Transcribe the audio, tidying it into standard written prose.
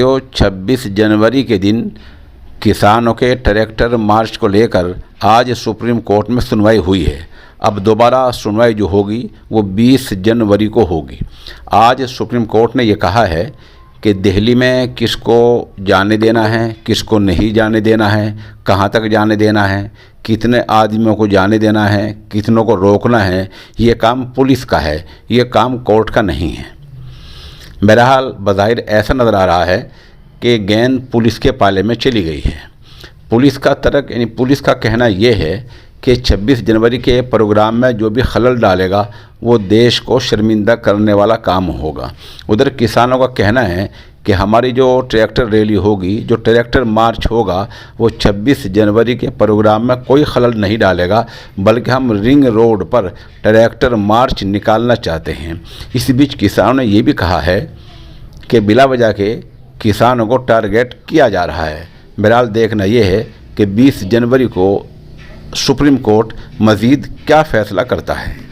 जो 26 जनवरी के दिन किसानों के ट्रैक्टर मार्च को लेकर आज सुप्रीम कोर्ट में सुनवाई हुई है। अब दोबारा सुनवाई जो होगी वो 20 जनवरी को होगी। आज सुप्रीम कोर्ट ने ये कहा है कि दिल्ली में किसको जाने देना है, किसको नहीं जाने देना है, कहाँ तक जाने देना है, कितने आदमियों को जाने देना है, कितनों को रोकना है, ये काम पुलिस का है, ये काम कोर्ट का नहीं है। बहरहाल बज़ाहिर ऐसा नज़र आ रहा है कि गेंद पुलिस के पाले में चली गई है। पुलिस का तर्क यानी पुलिस का कहना ये है कि 26 जनवरी के प्रोग्राम में जो भी खलल डालेगा वो देश को शर्मिंदा करने वाला काम होगा। उधर किसानों का कहना है कि हमारी जो ट्रैक्टर रैली होगी, जो ट्रैक्टर मार्च होगा, वो 26 जनवरी के प्रोग्राम में कोई खलल नहीं डालेगा, बल्कि हम रिंग रोड पर ट्रैक्टर मार्च निकालना चाहते हैं। इस बीच किसानों ने ये भी कहा है कि बिला वजह के किसानों को टारगेट किया जा रहा है। बहरहाल देखना ये है कि 20 जनवरी को सुप्रीम कोर्ट मज़ीद क्या फ़ैसला करता है।